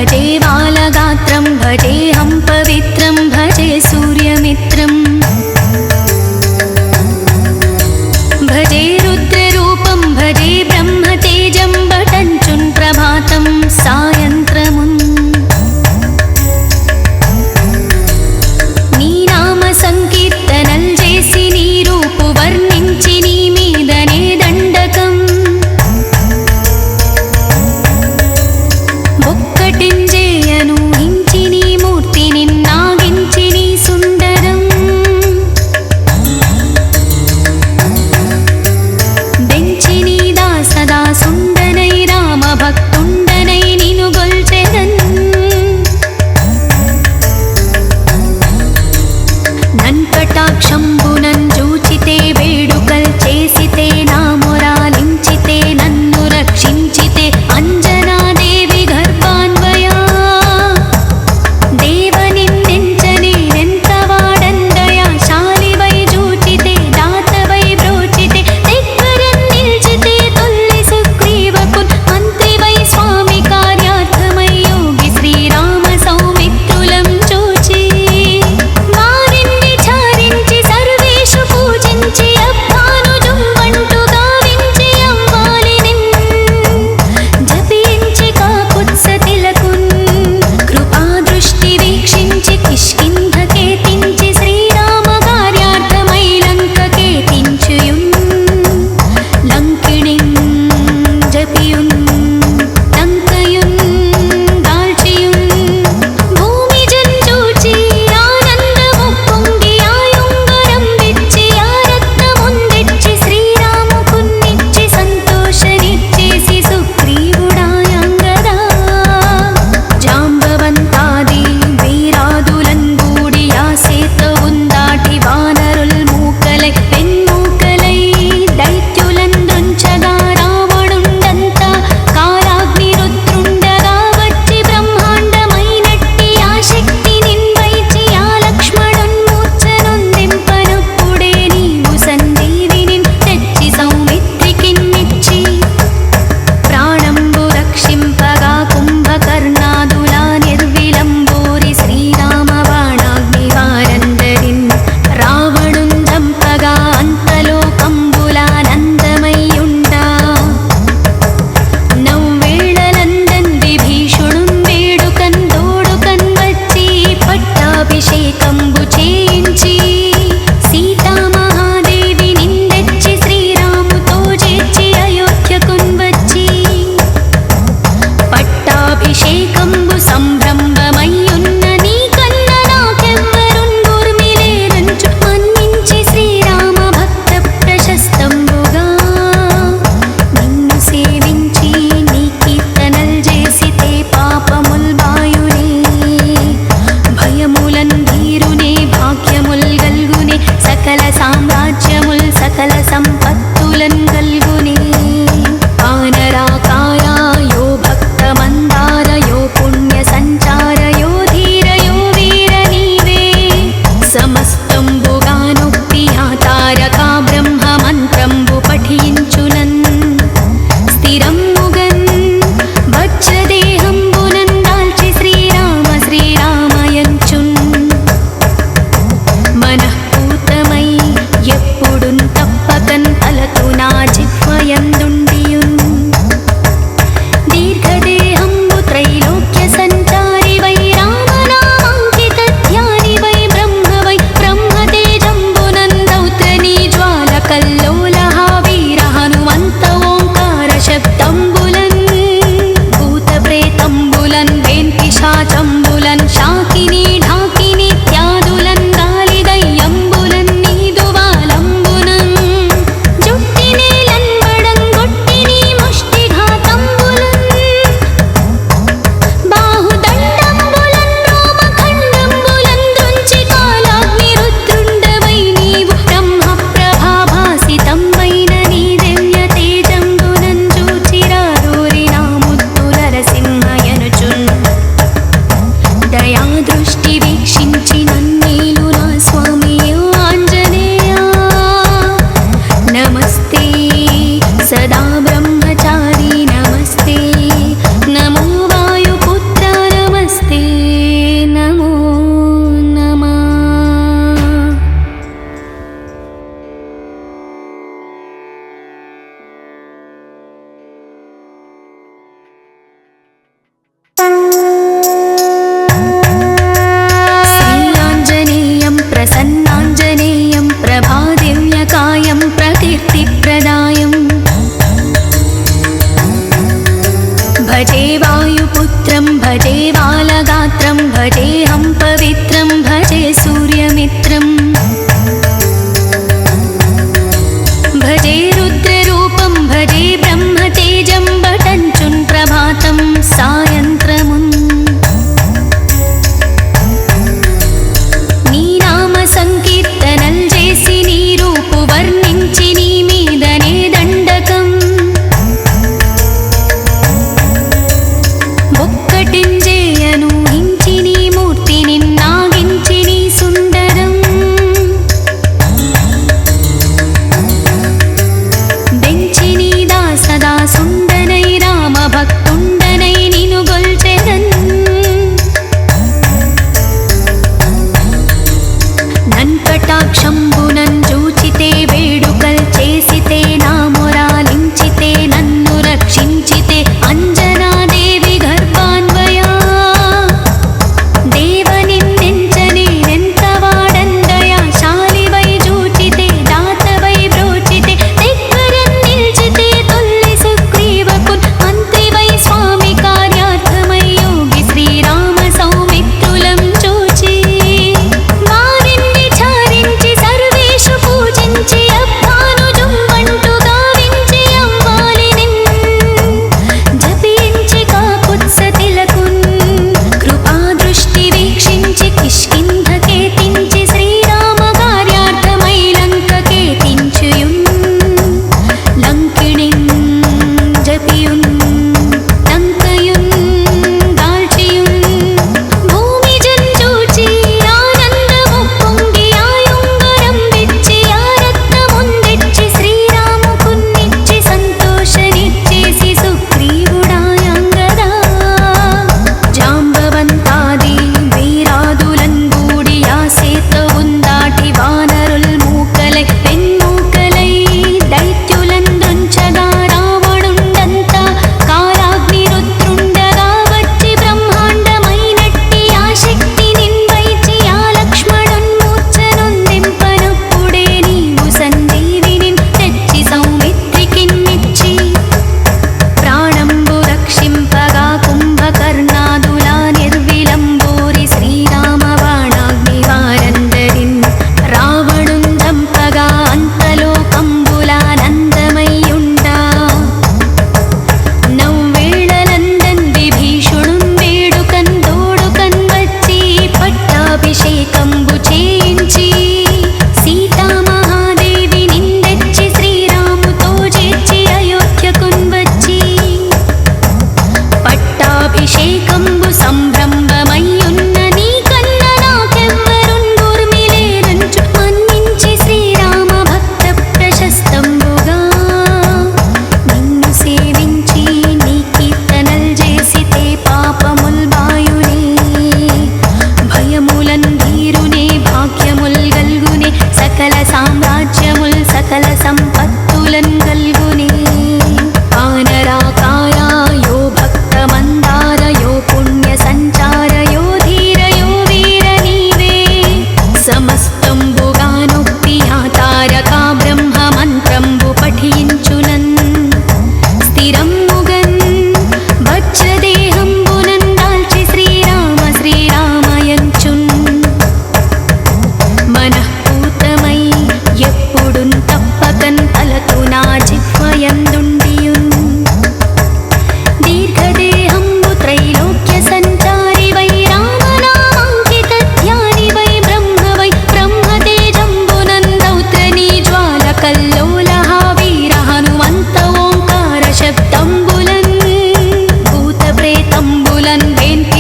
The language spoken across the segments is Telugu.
भजे बालगात्रं भजेऽहं पवित्रं भजे सूर्यमित्रम् भजे रुद्ररूपं भजे ब्रह्मतेजं बटञ्चुन् प्रभातं सायन्त्रमुन् నీ నామ సంకీర్తనల్ చేసి నీ రూపు వర్ణించి నీ మీదనే దండకం ఒక్కటింజేయ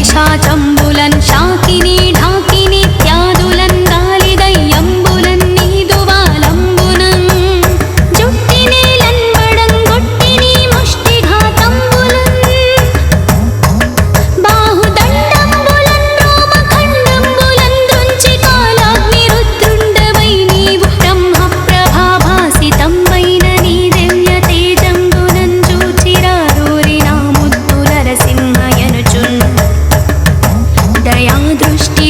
పిశాచంబులన్ శాకిని ఢాకిని త్యాదులన్ గాలిదయ్యంబులన్ నీదువాలంబునన్ జుట్టినేలన్ బడంగొట్టిని ముష్టిఘాతంబులన్ బాహుదండంబులన్ రోమఖండంబులన్ దృంచి కాలాగ్ని రుద్రుండవై నీవు బ్రహ్మ ప్రభాభాసితంబైన నీ దివ్య తేజంబులన్ చూచిరారూరి నా ముద్దులర సింహయనుచున్ దయా దృష్టి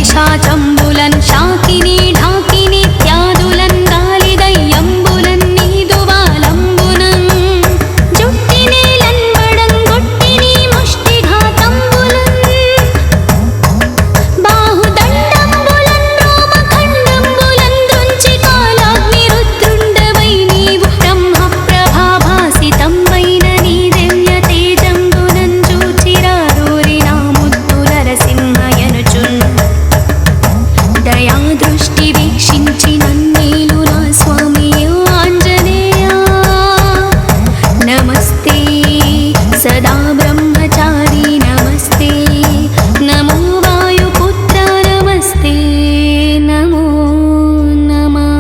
పిశాచంబులన్ శాకిని ఢాకిని త్యాదులన్ గాలిదయ్యంబులన్ నీదువాలంబునన్ జుట్టినేలన్ బడంగొట్టిని ముష్టిఘాతంబులన్ బాహుదండంబులన్ రోమఖండంబులన్ దృంచి కాలాగ్ని రుద్రుండవై నీవు బ్రహ్మ ప్రభాభాసితంబైన నీ దివ్య తేజంబునన్ చూచిరారూరి నా ముద్దుల నరసింహయనుచున్ దయా దృష్టి వీక్షించి నన్నేలు నా స్వామి ఆంజనేయ నమస్తే సదా బ్రహ్మచారి నమస్తే నమో వాయుపుత్ర నమస్తే నమో నమః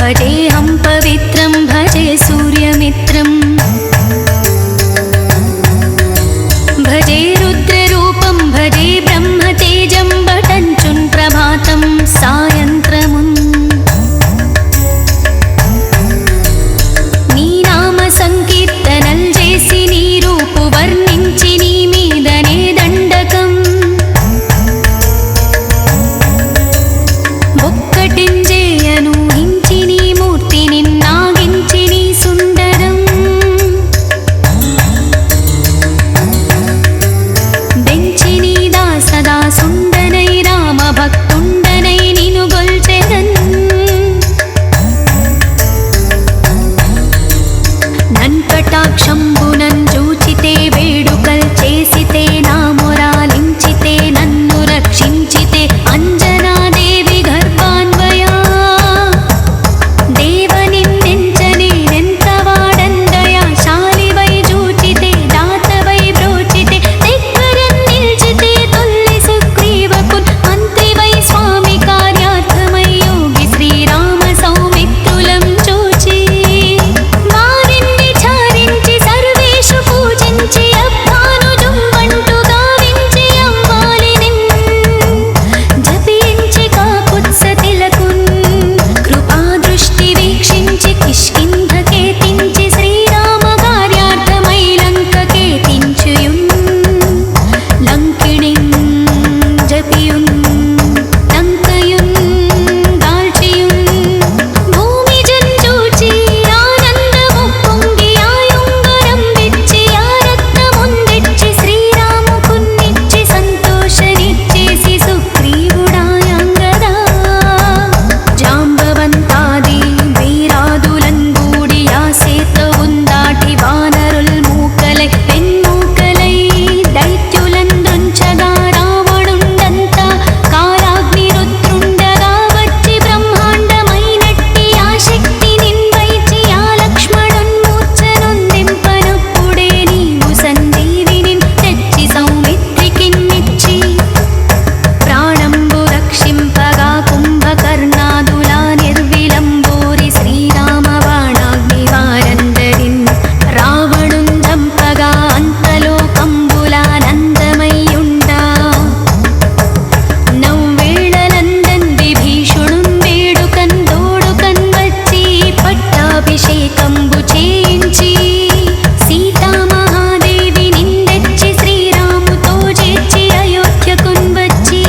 भजेऽहं पवित्रं भजे सूर्यमित्रम् भजे रुद्ररूपं भजे ब्रह्मतेजं बटञ्चुन् प्रभातं सायन्त्रमुन् నీ నామ సంకీర్తనల్ చేసి నీ రూపు వర్ణించి నీ మీదనే దండకం ఒక్కటింజేయను హించి నీ మూర్తి నిన్నాగించి నీ సుందరం బెంచి నీ దాసదా సుందనై రామ భక్తుండనై నిను గొల్చెదన్ నన్కటాక్షంబునన్ చూచితే వేడుకల్ చేసితే నా మొరాలించితే నన్ను రక్షించితే అంజనాదేవి గర్భాన్వయా దేవ నిన్నెంచనేనెంత వాడందయా శాలివై చూచితే దాతవై బ్రోచితే దగ్గరన్ నిల్చితే తొల్లి సుగ్రీవకున్ మంత్రివై స్వామి కార్యార్థమై యోగి శ్రీరామ సౌమిత్రులం చూచి విచారించి సర్వేషు పూజించి అభ్యానుజం వంటు గావించి అవ్వాలినిన్ జపించి కాకుత్స తిలకున్ కృపా దృష్టి వీక్షించి కిష్కింధకేతించి శ్రీరామ కార్యార్థమై లంకకేతించుయున్ లంకిణిన్ జపియున్ లంకయున్ దాల్చియున్ భూమి జంజూచి ఆనందము పొంగి ఆయుంగరం విచ్చి ఆరత్నముందిచ్చి శ్రీరాముకున్నిచ్చి సంతోషనిచ్చేసి సుగ్రీవుడాయంగదా జాంబవంతాది వీరాదులన్ గూడి ఆ సేతువున్ దాటి వానరుల్ మూకలై పెన్మూకలై దైత్యులన్ దృంచగా రావణుండంతా కాలాగ్ని రుద్రుండగా వచ్చి బ్రహ్మాండమైనట్టి ఆ శక్తి నిన్వైచి ఆ లక్ష్మణున్ మూర్ఛనొందింపనప్పుడే నీవు సంజీవిని తెచ్చి సౌమిత్రికిన్నిచ్చి ప్రాణంబు రక్షింపగా కుంభకర్ణాదులా నిర్విలంబూరి శ్రీరామ బాణాగ్ని వారందరిన్ రావణున్ చంపగా అంతలోకంబులానందమయ్యుండా నవ్వేళలందన్ విభీషణున్ వేడుకన్ దోడుకన్ వచ్చి పట్టాభిషేకంబు చేయించి సీతామహాదేవి నిందెచ్చి శ్రీరాముతో చేర్చి అయోధ్యకున్ వచ్చి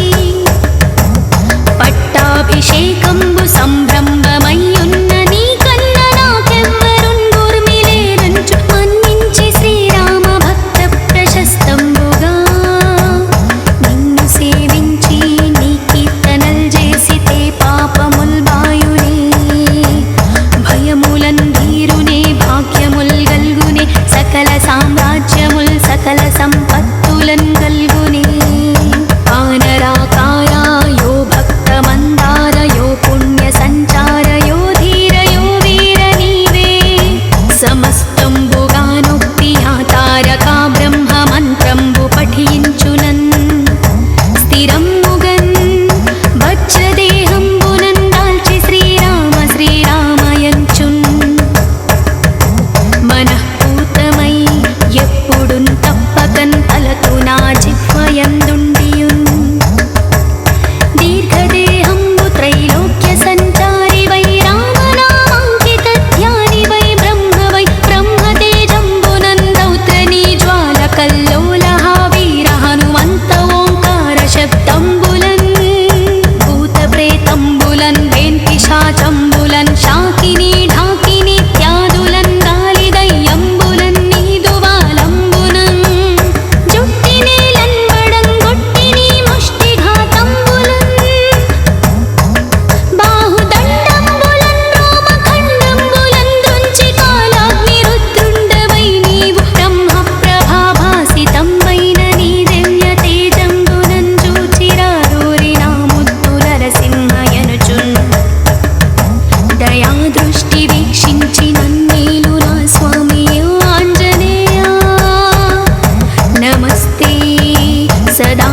పట్టాభిషేకంబు సంభ్రమమయ్యున్న నీ కన్న నాకెవ్వరున్ గుర్మిలేరంచు మన్నించి శ్రీరామ భక్త ప్రశస్తంబుగా నిన్ను సేవించి నీ కీర్తనల్ చేసితే పాపముల్ బాయునే భయములన్ ధీరునే భాగ్యముల్ గల్గునే సకల సామ్రాజ్యముల్ సకల సంపత్తులన్ గల్గునే వానరాకార యో భక్త మందార యో పుణ్య సంచార యో ధీర యో వీర నీవే సమస్తంబుగానొప్పి ఆ తారకా బ్రహ్మ మంత్రంబు పఠించునన్ స్థిరమ్ముగన్ వజ్రదేహంబునన్ దాల్చి శ్రీరామ శ్రీరామయంచున్ మనఃపూతమై ఎప్పుడున్ తప్పకన్ తలతు నా జిహ్వయందుండియున్ దీర్ఘదేహంబు త్రైలోక్య సంచారి వై రామనామాంకిత ధ్యాని వై బ్రహ్మతేజంబునన్ దౌత్రనీ జ్వాల కల్లోలహ వీర హనుమంత ఓంకార శబ్దంబులన్ భూత ప్రేతంబులన్ వేంపిశాచంబులన్ శాకిని ఢాకిని త్యాదులన్ గాలి దయ్యంబులన్ నీదువాలంబునన్ జుట్టినేలన్ బడంగొట్టిని ముష్టిఘాతంబులన్ బాహుదండంబులన్ రోమఖండంబులన్ దృంచి కాలాగ్ని రుద్రుండవై నీవు బ్రహ్మ ప్రభాభాసితంబైన నీ దివ్య తేజంబునన్ చూచిరారూరి నా ముద్దులరసింహయనుచున్ దయా దృష్టి వీక్షించి నన్నేలు నా స్వామి ఆంజనేయ నమస్తే సదా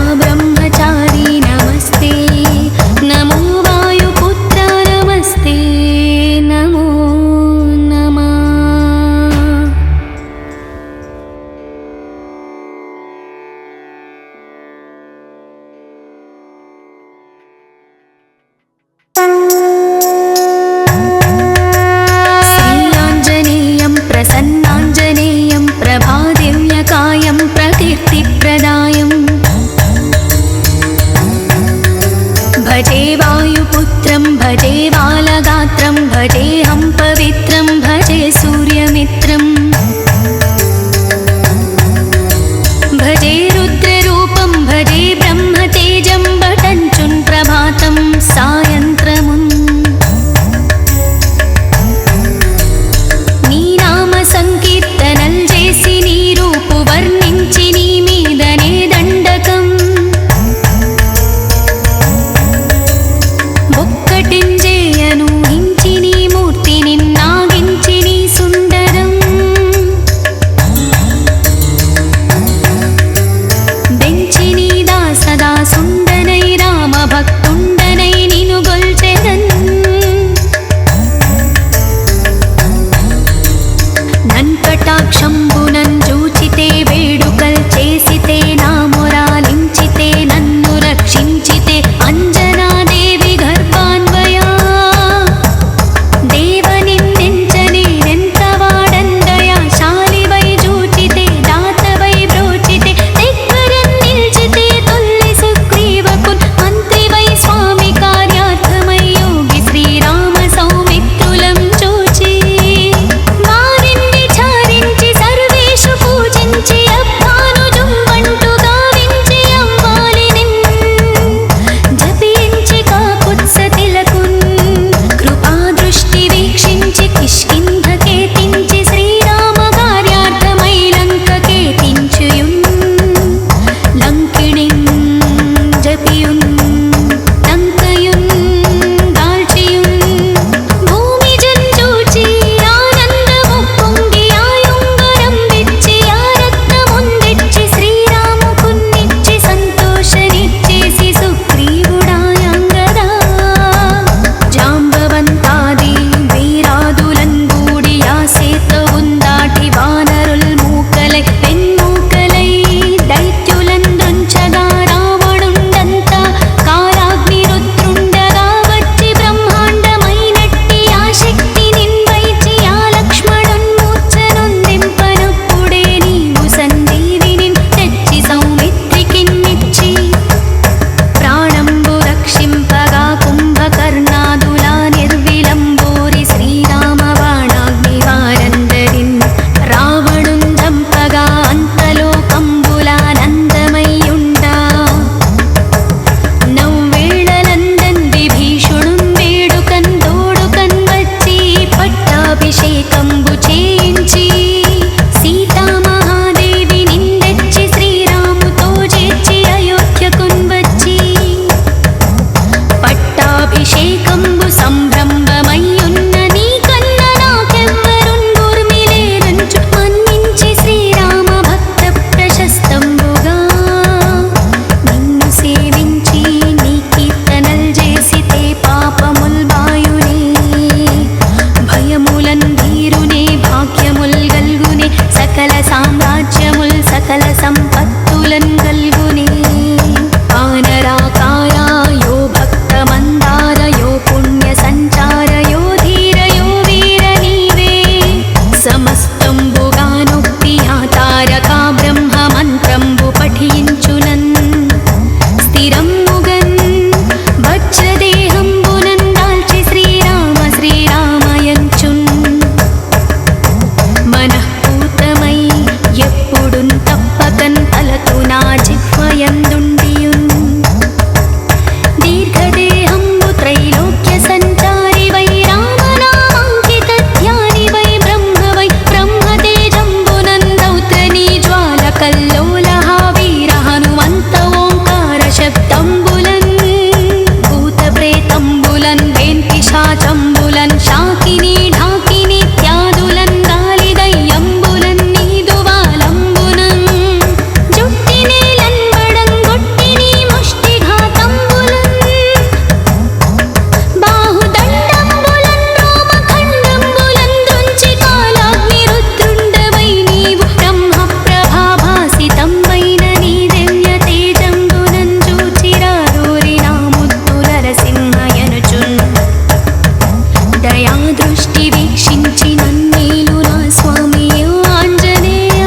సృష్టి వీక్షించి నన్నేలు నా స్వామి ఆంజనేయ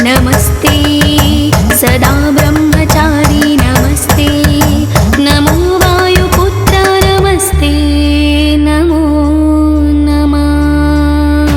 నమస్తే సదా బ్రహ్మచారి నమస్తే నమో వాయుపుత్ర నమస్తే నమో నమః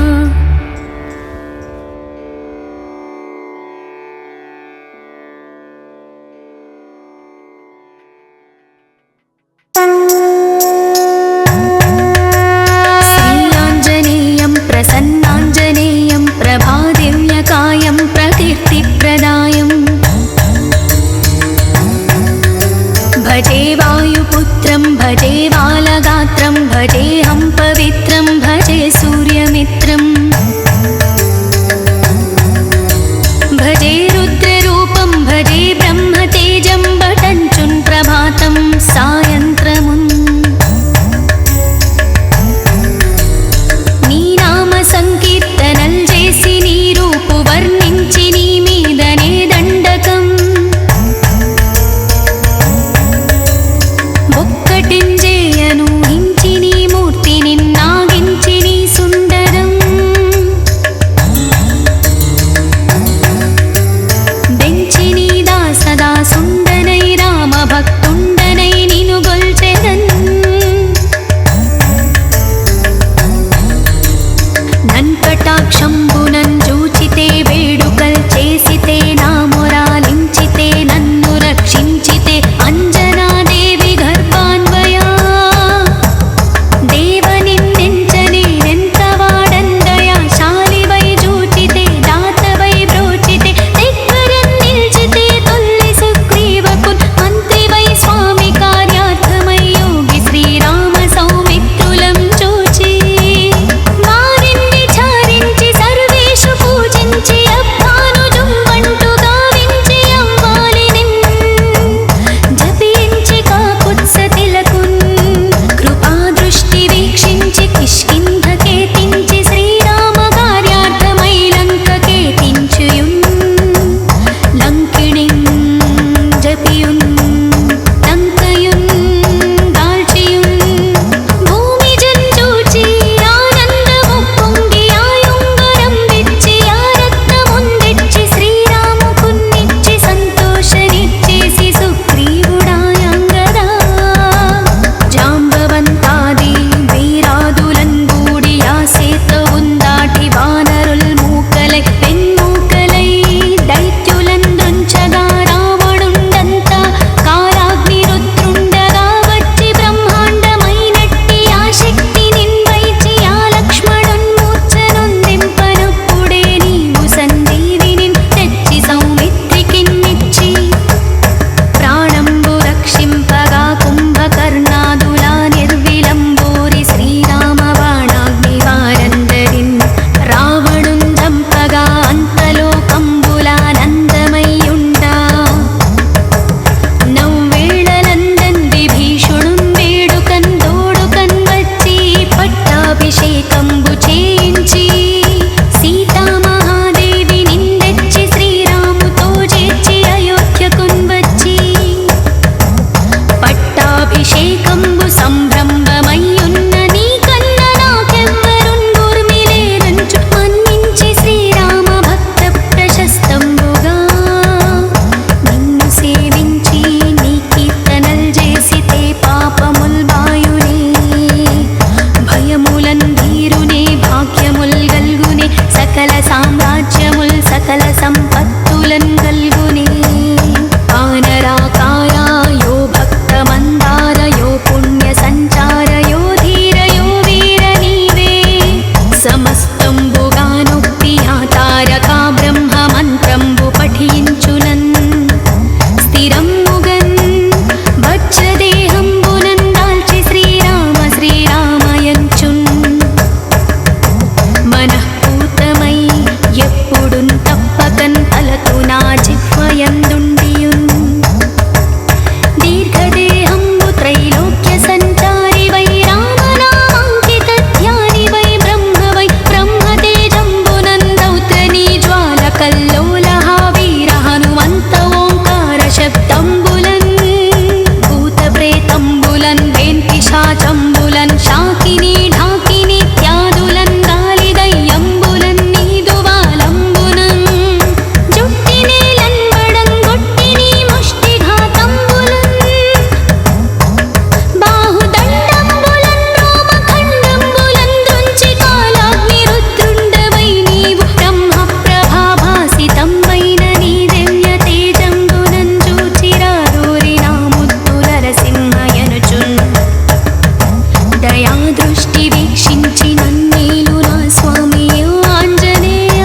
వీక్షించి నన్నేలు నా స్వామి ఆంజనేయ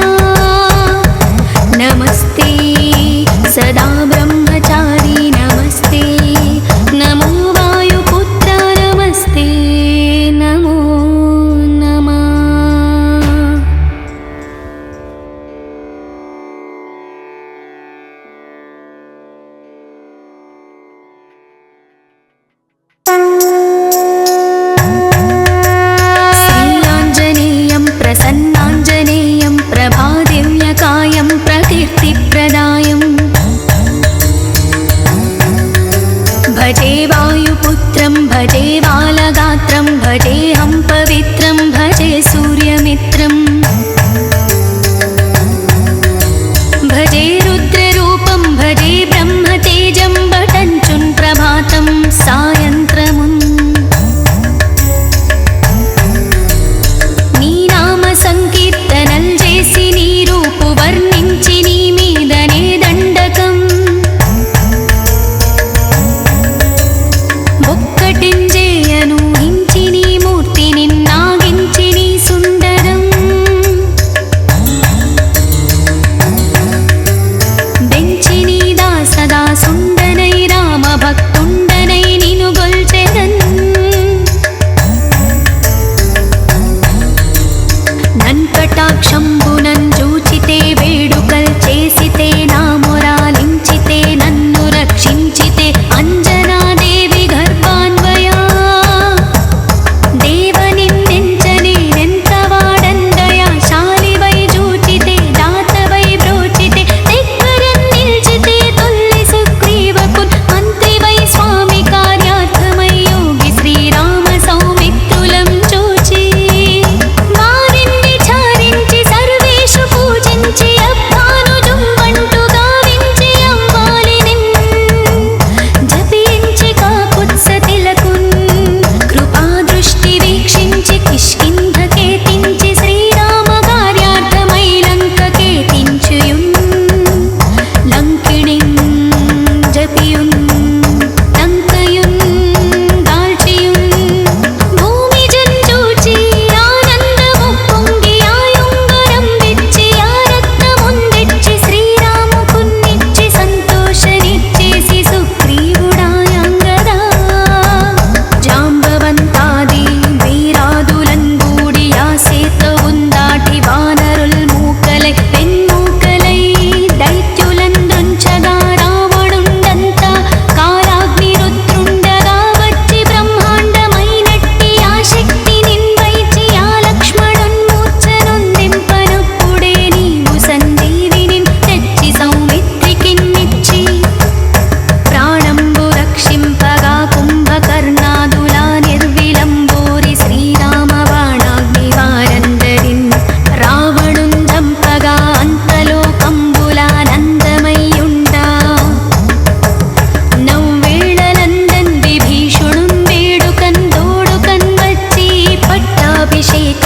నమస్తే సదా బ్రహ్మచారి నమస్తే నమో వాయుపుత్ర నమస్తే నమో నమః శ్రీయాంజనేయం ప్రసన్నాంజనేయం ప్రభాదివ్యకాయం ప్రకీర్తిప్రదాయం భజే వాయుపుత్రం భజే బాలగాత్రం భజేహం పవిత్రం భజే సూర్యమిత్రం భజే రుద్రరూపం భజే బ్రహ్మతేజం బటంచున్ ప్రభాతం సాయంత్రమున్ నీ నామ సంకీర్తనల్ చేసి నీ రూపు వర్ణించి నీ మీదనే దండకం ఒక్కటింజేయను హించి నీ మూర్తి నిన్నాగించి నీ సుందరం బెంచి నీ దాసదా సుందనై రామ భక్తుండనై నిను గొల్చెదన్ నన్కటాక్షంబునన్ చూచితే వేడుకల్ చేసితే నా మొరాలించితే నన్ను రక్షించితే అంజనాదేవి గర్భాన్వయా దేవ నిన్నెంచనేనెంత వాడందయా శాలివై చూచితే దాతవై బ్రోచితే దగ్గరన్ నిల్చితే తొల్లి సుగ్రీవకున్ మంత్రివై స్వామి కార్యార్థమై యోగి శ్రీరామ సౌమిత్రులం చూచి వారిని విచారించి సర్వేషు పూజించి అభ్యానుజుం వంటు గావించి అవ్వాలి జపించి కాకుత్స తిలకున్ కృపా దృష్టి వీక్షించి కిష్కింధకేతించి శ్రీరామ కార్యార్థమై లంకకేతించుయున్ లంకిణిన్ జపియున్ లంకయున్ దాల్చియున్ భూమి జంజూచి ఆనందము పొంగి ఆయుంగరం విచ్చి ఆరత్నముందిచ్చి శ్రీరాముకున్నిచ్చి సంతోషనిచ్చేసి సుగ్రీవుడాయంగదా జాంబవంతాది వీరాదులన్ గూడి ఆ సేతువున్ దాటి వానరుల్ మూకలై వెన్మూకలై దైత్యులన్ దృంచగా రావణుండంతా కారాగ్ని రుద్రుండగా వచ్చి బ్రహ్మాండమైనట్టి ఆ శక్తి నిన్వైచి ఆ లక్ష్మణున్ మూర్ఛనొందింపనప్పుడే నీవు సంజీవినిన్ తెచ్చి సౌమిత్రికిన్నిచ్చి ప్రాణంబు రక్షింపగా కుంభకర్ణాదులా నిర్విలంబూరి శ్రీరామ బాణాగ్ని వారందరిన్ రావణున్ చంపగా అంతలోకంబులానందమయ్యుండా నవ్వేళలందన్ విభీషణున్ వేడుకన్ దోడుకన్ వచ్చి పట్టాభిషేక